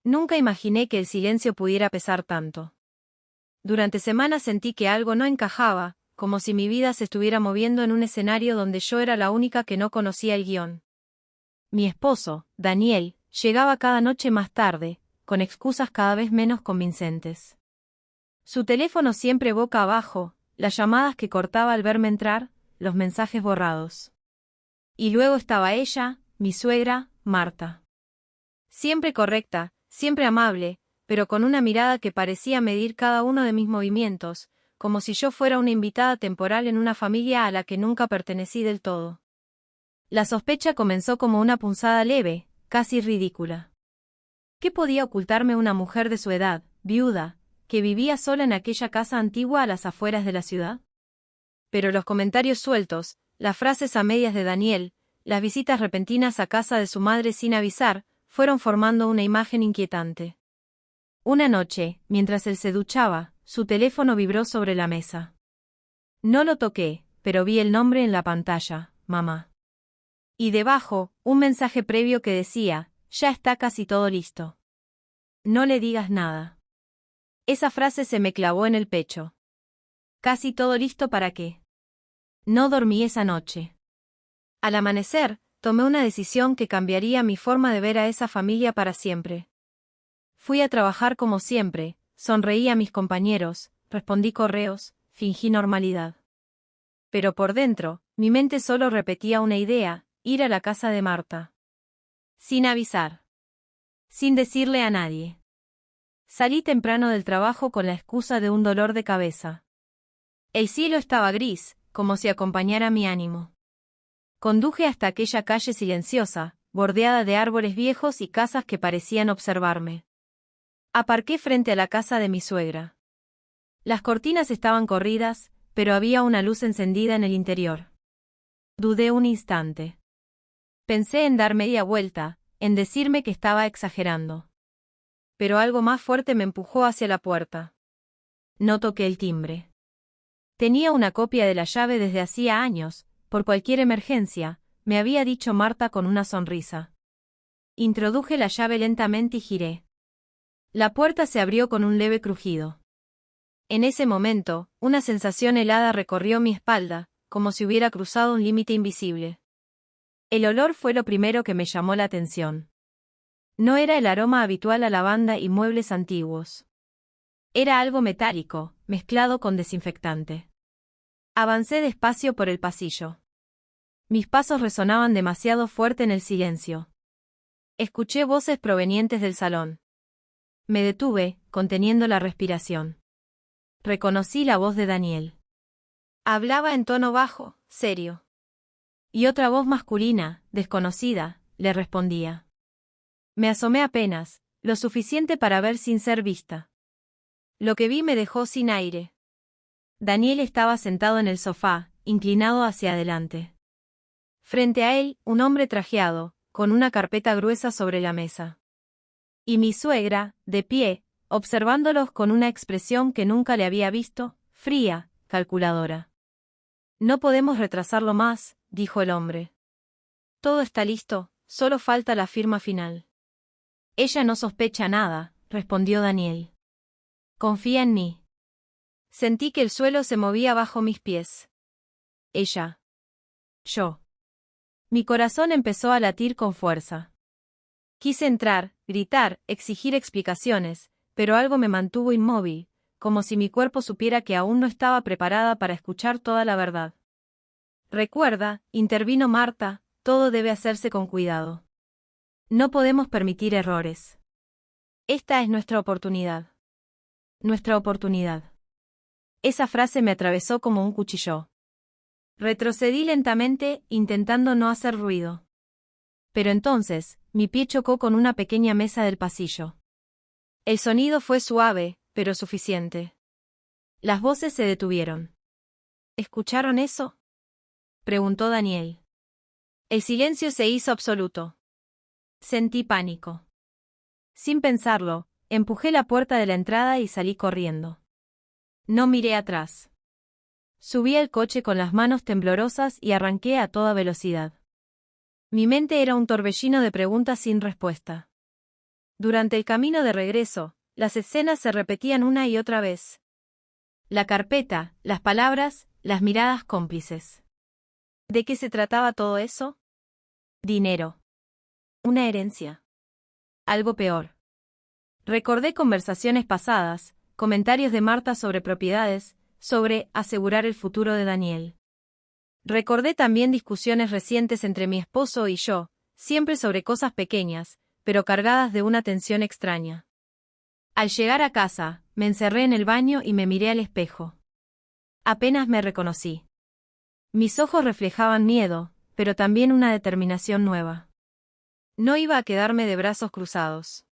Nunca imaginé que el silencio pudiera pesar tanto. Durante semanas sentí que algo no encajaba, como si mi vida se estuviera moviendo en un escenario donde yo era la única que no conocía el guión. Mi esposo, Daniel, llegaba cada noche más tarde, con excusas cada vez menos convincentes. Su teléfono siempre boca abajo, las llamadas que cortaba al verme entrar, los mensajes borrados. Y luego estaba ella, mi suegra, Marta. Siempre correcta, siempre amable, pero con una mirada que parecía medir cada uno de mis movimientos, como si yo fuera una invitada temporal en una familia a la que nunca pertenecí del todo. La sospecha comenzó como una punzada leve, casi ridícula. ¿Qué podía ocultarme una mujer de su edad, viuda, que vivía sola en aquella casa antigua a las afueras de la ciudad? Pero los comentarios sueltos, las frases a medias de Daniel, las visitas repentinas a casa de su madre sin avisar, fueron formando una imagen inquietante. Una noche, mientras él se duchaba, su teléfono vibró sobre la mesa. No lo toqué, pero vi el nombre en la pantalla, mamá. Y debajo, un mensaje previo que decía, ya está casi todo listo. No le digas nada. Esa frase se me clavó en el pecho. ¿Casi todo listo para qué? No dormí esa noche. Al amanecer, tomé una decisión que cambiaría mi forma de ver a esa familia para siempre. Fui a trabajar como siempre, sonreí a mis compañeros, respondí correos, fingí normalidad. Pero por dentro, mi mente solo repetía una idea, ir a la casa de Marta. Sin avisar. Sin decirle a nadie. Salí temprano del trabajo con la excusa de un dolor de cabeza. El cielo estaba gris, como si acompañara mi ánimo. Conduje hasta aquella calle silenciosa, bordeada de árboles viejos y casas que parecían observarme. Aparqué frente a la casa de mi suegra. Las cortinas estaban corridas, pero había una luz encendida en el interior. Dudé un instante. Pensé en dar media vuelta, en decirme que estaba exagerando. Pero algo más fuerte me empujó hacia la puerta. No toqué el timbre. Tenía una copia de la llave desde hacía años, por cualquier emergencia, me había dicho Marta con una sonrisa. Introduje la llave lentamente y giré. La puerta se abrió con un leve crujido. En ese momento, una sensación helada recorrió mi espalda, como si hubiera cruzado un límite invisible. El olor fue lo primero que me llamó la atención. No era el aroma habitual a lavanda y muebles antiguos. Era algo metálico, mezclado con desinfectante. Avancé despacio por el pasillo. Mis pasos resonaban demasiado fuerte en el silencio. Escuché voces provenientes del salón. Me detuve, conteniendo la respiración. Reconocí la voz de Daniel. Hablaba en tono bajo, serio. Y otra voz masculina, desconocida, le respondía. Me asomé apenas, lo suficiente para ver sin ser vista. Lo que vi me dejó sin aire. Daniel estaba sentado en el sofá, inclinado hacia adelante. Frente a él, un hombre trajeado, con una carpeta gruesa sobre la mesa. Y mi suegra, de pie, observándolos con una expresión que nunca le había visto, fría, calculadora. No podemos retrasarlo más, dijo el hombre. Todo está listo, solo falta la firma final. Ella no sospecha nada, respondió Daniel. Confía en mí. Sentí que el suelo se movía bajo mis pies. Ella. Yo. Mi corazón empezó a latir con fuerza. Quise entrar, gritar, exigir explicaciones, pero algo me mantuvo inmóvil, como si mi cuerpo supiera que aún no estaba preparada para escuchar toda la verdad. Recuerda, intervino Marta, todo debe hacerse con cuidado. No podemos permitir errores. Esta es nuestra oportunidad. Nuestra oportunidad. Esa frase me atravesó como un cuchillo. Retrocedí lentamente, intentando no hacer ruido. Pero entonces, mi pie chocó con una pequeña mesa del pasillo. El sonido fue suave, pero suficiente. Las voces se detuvieron. ¿Escucharon eso?, preguntó Daniel. El silencio se hizo absoluto. Sentí pánico. Sin pensarlo, empujé la puerta de la entrada y salí corriendo. No miré atrás. Subí al coche con las manos temblorosas y arranqué a toda velocidad. Mi mente era un torbellino de preguntas sin respuesta. Durante el camino de regreso, las escenas se repetían una y otra vez. La carpeta, las palabras, las miradas cómplices. ¿De qué se trataba todo eso? Dinero. Una herencia. Algo peor. Recordé conversaciones pasadas, comentarios de Marta sobre propiedades, sobre asegurar el futuro de Daniel. Recordé también discusiones recientes entre mi esposo y yo, siempre sobre cosas pequeñas, pero cargadas de una tensión extraña. Al llegar a casa, me encerré en el baño y me miré al espejo. Apenas me reconocí. Mis ojos reflejaban miedo, pero también una determinación nueva. No iba a quedarme de brazos cruzados.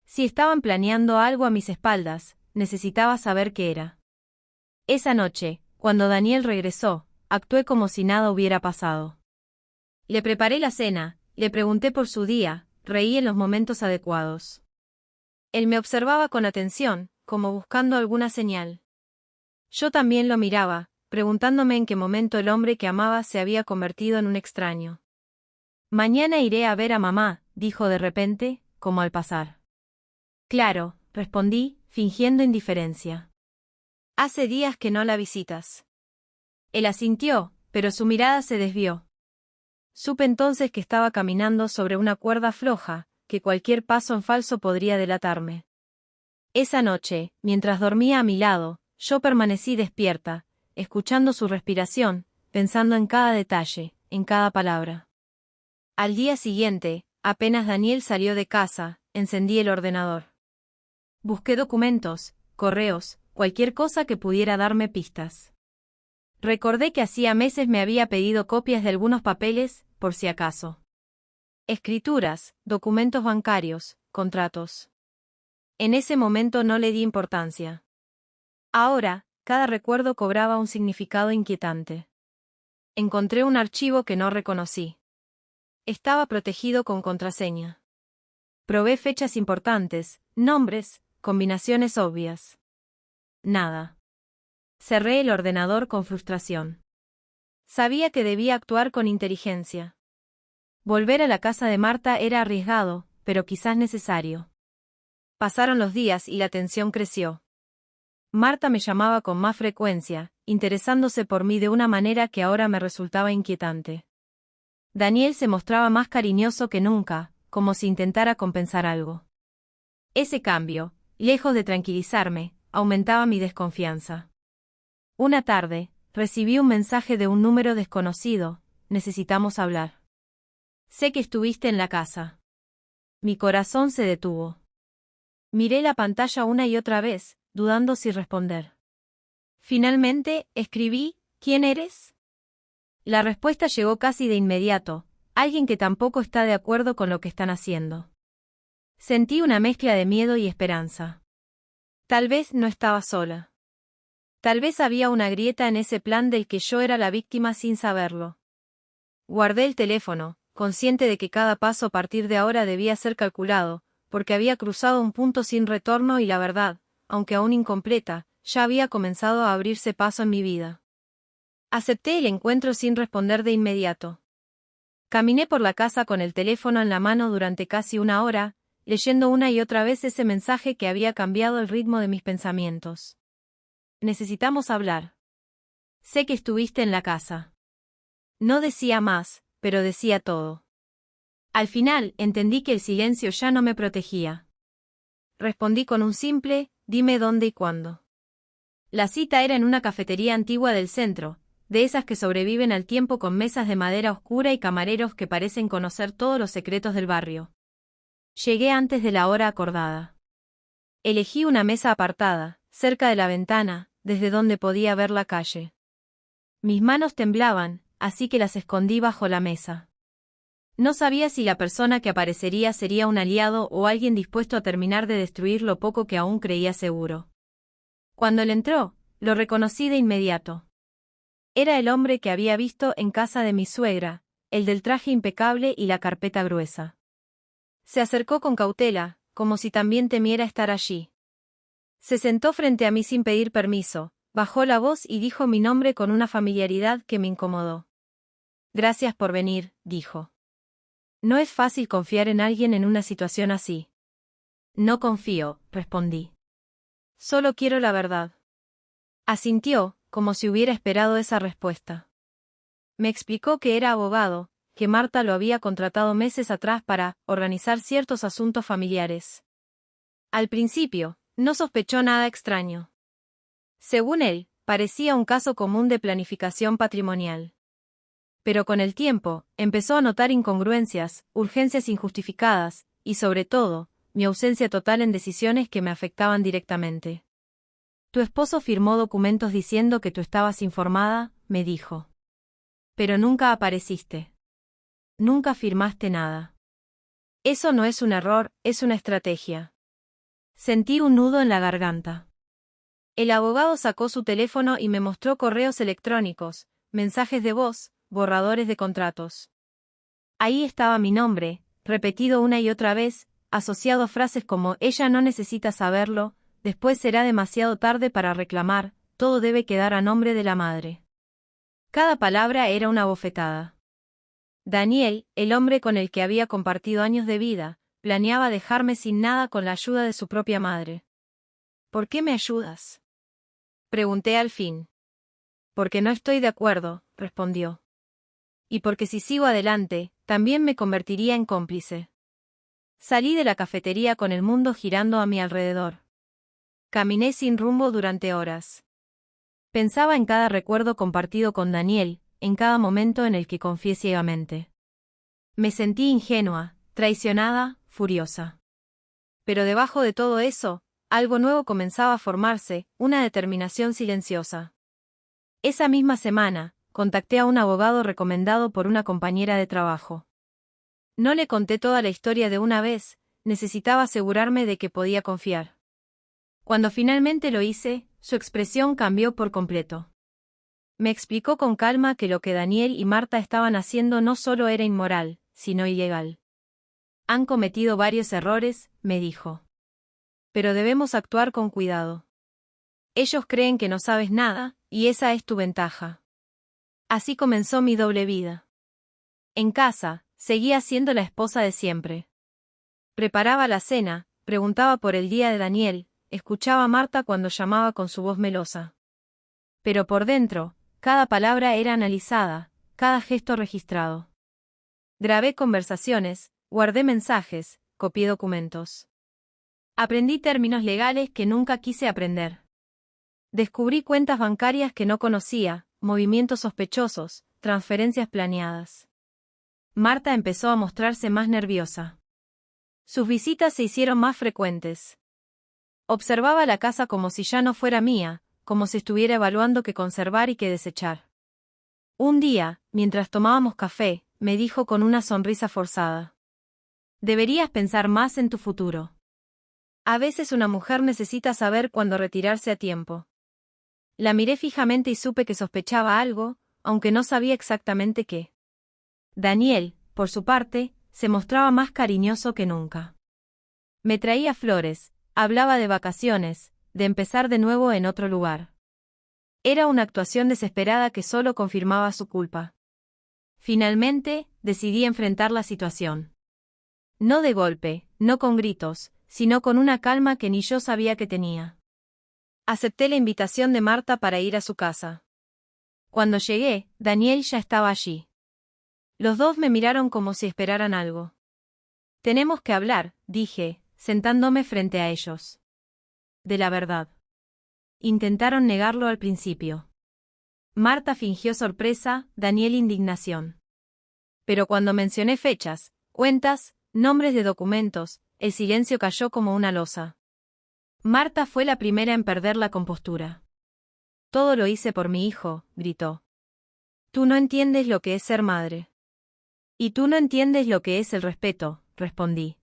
Si estaban planeando algo a mis espaldas, necesitaba saber qué era. Esa noche, cuando Daniel regresó, actué como si nada hubiera pasado. Le preparé la cena, le pregunté por su día, reí en los momentos adecuados. Él me observaba con atención, como buscando alguna señal. Yo también lo miraba, preguntándome en qué momento el hombre que amaba se había convertido en un extraño. Mañana iré a ver a mamá, dijo de repente, como al pasar. Claro, respondí, fingiendo indiferencia. Hace días que no la visitas. Él asintió, pero su mirada se desvió. Supe entonces que estaba caminando sobre una cuerda floja, que cualquier paso en falso podría delatarme. Esa noche, mientras dormía a mi lado, yo permanecí despierta, escuchando su respiración, pensando en cada detalle, en cada palabra. Al día siguiente, apenas Daniel salió de casa, encendí el ordenador. Busqué documentos, correos, cualquier cosa que pudiera darme pistas. Recordé que hacía meses me había pedido copias de algunos papeles, por si acaso. Escrituras, documentos bancarios, contratos. En ese momento no le di importancia. Ahora, cada recuerdo cobraba un significado inquietante. Encontré un archivo que no reconocí. Estaba protegido con contraseña. Probé fechas importantes, nombres, combinaciones obvias. Nada. Cerré el ordenador con frustración. Sabía que debía actuar con inteligencia. Volver a la casa de Marta era arriesgado, pero quizás necesario. Pasaron los días y la tensión creció. Marta me llamaba con más frecuencia, interesándose por mí de una manera que ahora me resultaba inquietante. Daniel se mostraba más cariñoso que nunca, como si intentara compensar algo. Ese cambio, lejos de tranquilizarme, aumentaba mi desconfianza. Una tarde, recibí un mensaje de un número desconocido: necesitamos hablar. Sé que estuviste en la casa. Mi corazón se detuvo. Miré la pantalla una y otra vez, dudando si responder. Finalmente, escribí: ¿quién eres? La respuesta llegó casi de inmediato: alguien que tampoco está de acuerdo con lo que están haciendo. Sentí una mezcla de miedo y esperanza. Tal vez no estaba sola. Tal vez había una grieta en ese plan del que yo era la víctima sin saberlo. Guardé el teléfono, consciente de que cada paso a partir de ahora debía ser calculado, porque había cruzado un punto sin retorno y la verdad, aunque aún incompleta, ya había comenzado a abrirse paso en mi vida. Acepté el encuentro sin responder de inmediato. Caminé por la casa con el teléfono en la mano durante casi una hora, leyendo una y otra vez ese mensaje que había cambiado el ritmo de mis pensamientos. Necesitamos hablar. Sé que estuviste en la casa. No decía más, pero decía todo. Al final, entendí que el silencio ya no me protegía. Respondí con un simple: dime dónde y cuándo. La cita era en una cafetería antigua del centro, de esas que sobreviven al tiempo con mesas de madera oscura y camareros que parecen conocer todos los secretos del barrio. Llegué antes de la hora acordada. Elegí una mesa apartada, cerca de la ventana, desde donde podía ver la calle. Mis manos temblaban, así que las escondí bajo la mesa. No sabía si la persona que aparecería sería un aliado o alguien dispuesto a terminar de destruir lo poco que aún creía seguro. Cuando él entró, lo reconocí de inmediato. Era el hombre que había visto en casa de mi suegra, el del traje impecable y la carpeta gruesa. Se acercó con cautela, como si también temiera estar allí. Se sentó frente a mí sin pedir permiso, bajó la voz y dijo mi nombre con una familiaridad que me incomodó. Gracias por venir, dijo. No es fácil confiar en alguien en una situación así. No confío, respondí. Solo quiero la verdad. Asintió, como si hubiera esperado esa respuesta. Me explicó que era abogado, que Marta lo había contratado meses atrás para organizar ciertos asuntos familiares. Al principio, no sospechó nada extraño. Según él, parecía un caso común de planificación patrimonial. Pero con el tiempo, empezó a notar incongruencias, urgencias injustificadas, y sobre todo, mi ausencia total en decisiones que me afectaban directamente. Tu esposo firmó documentos diciendo que tú estabas informada, me dijo. Pero nunca apareciste. Nunca firmaste nada. Eso no es un error, es una estrategia. Sentí un nudo en la garganta. El abogado sacó su teléfono y me mostró correos electrónicos, mensajes de voz, borradores de contratos. Ahí estaba mi nombre, repetido una y otra vez, asociado a frases como «ella no necesita saberlo», «después será demasiado tarde para reclamar», «todo debe quedar a nombre de la madre». Cada palabra era una bofetada. Daniel, el hombre con el que había compartido años de vida, planeaba dejarme sin nada con la ayuda de su propia madre. «¿Por qué me ayudas?», pregunté al fin. «Porque no estoy de acuerdo», respondió. «Y porque si sigo adelante, también me convertiría en cómplice». Salí de la cafetería con el mundo girando a mi alrededor. Caminé sin rumbo durante horas. Pensaba en cada recuerdo compartido con Daniel, en cada momento en el que confié ciegamente. Me sentí ingenua, traicionada, furiosa. Pero debajo de todo eso, algo nuevo comenzaba a formarse, una determinación silenciosa. Esa misma semana, contacté a un abogado recomendado por una compañera de trabajo. No le conté toda la historia de una vez, necesitaba asegurarme de que podía confiar. Cuando finalmente lo hice, su expresión cambió por completo. Me explicó con calma que lo que Daniel y Marta estaban haciendo no solo era inmoral, sino ilegal. Han cometido varios errores, me dijo. Pero debemos actuar con cuidado. Ellos creen que no sabes nada, y esa es tu ventaja. Así comenzó mi doble vida. En casa, seguía siendo la esposa de siempre. Preparaba la cena, preguntaba por el día de Daniel, escuchaba a Marta cuando llamaba con su voz melosa. Pero por dentro, cada palabra era analizada, cada gesto registrado. Grabé conversaciones, guardé mensajes, copié documentos. Aprendí términos legales que nunca quise aprender. Descubrí cuentas bancarias que no conocía, movimientos sospechosos, transferencias planeadas. Marta empezó a mostrarse más nerviosa. Sus visitas se hicieron más frecuentes. Observaba la casa como si ya no fuera mía, como si estuviera evaluando qué conservar y qué desechar. Un día, mientras tomábamos café, me dijo con una sonrisa forzada. Deberías pensar más en tu futuro. A veces una mujer necesita saber cuándo retirarse a tiempo. La miré fijamente y supe que sospechaba algo, aunque no sabía exactamente qué. Daniel, por su parte, se mostraba más cariñoso que nunca. Me traía flores, hablaba de vacaciones, de empezar de nuevo en otro lugar. Era una actuación desesperada que solo confirmaba su culpa. Finalmente, decidí enfrentar la situación. No de golpe, no con gritos, sino con una calma que ni yo sabía que tenía. Acepté la invitación de Marta para ir a su casa. Cuando llegué, Daniel ya estaba allí. Los dos me miraron como si esperaran algo. Tenemos que hablar, dije, sentándome frente a ellos. De la verdad. Intentaron negarlo al principio. Marta fingió sorpresa, Daniel indignación. Pero cuando mencioné fechas, cuentas, nombres de documentos, el silencio cayó como una losa. Marta fue la primera en perder la compostura. Todo lo hice por mi hijo, gritó. Tú no entiendes lo que es ser madre. Y tú no entiendes lo que es el respeto, respondí.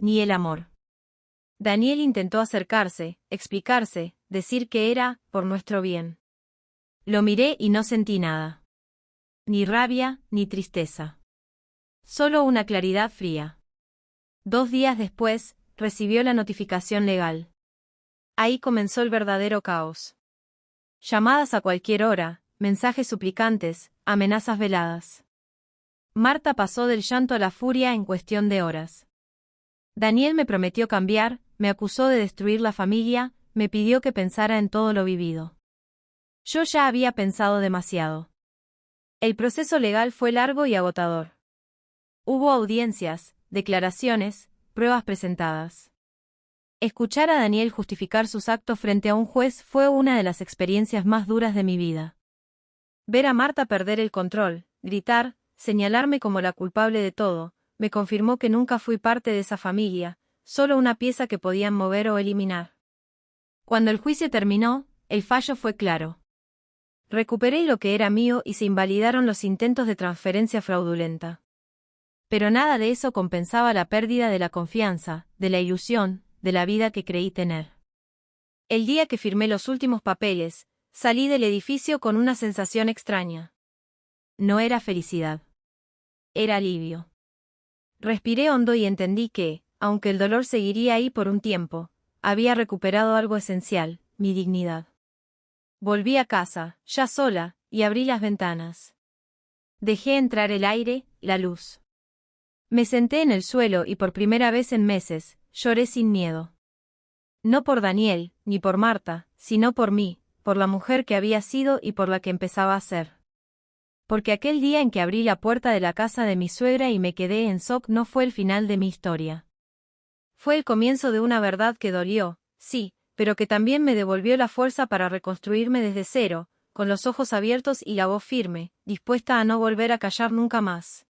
Ni el amor. Daniel intentó acercarse, explicarse, decir que era, por nuestro bien. Lo miré y no sentí nada. Ni rabia, ni tristeza. Solo una claridad fría. 2 días después, recibió la notificación legal. Ahí comenzó el verdadero caos. Llamadas a cualquier hora, mensajes suplicantes, amenazas veladas. Marta pasó del llanto a la furia en cuestión de horas. Daniel me prometió cambiar, me acusó de destruir la familia, me pidió que pensara en todo lo vivido. Yo ya había pensado demasiado. El proceso legal fue largo y agotador. Hubo audiencias, declaraciones, pruebas presentadas. Escuchar a Daniel justificar sus actos frente a un juez fue una de las experiencias más duras de mi vida. Ver a Marta perder el control, gritar, señalarme como la culpable de todo, me confirmó que nunca fui parte de esa familia, solo una pieza que podían mover o eliminar. Cuando el juicio terminó, el fallo fue claro. Recuperé lo que era mío y se invalidaron los intentos de transferencia fraudulenta. Pero nada de eso compensaba la pérdida de la confianza, de la ilusión, de la vida que creí tener. El día que firmé los últimos papeles, salí del edificio con una sensación extraña. No era felicidad. Era alivio. Respiré hondo y entendí que, aunque el dolor seguiría ahí por un tiempo, había recuperado algo esencial, mi dignidad. Volví a casa, ya sola, y abrí las ventanas. Dejé entrar el aire, la luz. Me senté en el suelo y por primera vez en meses, lloré sin miedo. No por Daniel, ni por Marta, sino por mí, por la mujer que había sido y por la que empezaba a ser. Porque aquel día en que abrí la puerta de la casa de mi suegra y me quedé en shock no fue el final de mi historia. Fue el comienzo de una verdad que dolió, sí, pero que también me devolvió la fuerza para reconstruirme desde cero, con los ojos abiertos y la voz firme, dispuesta a no volver a callar nunca más.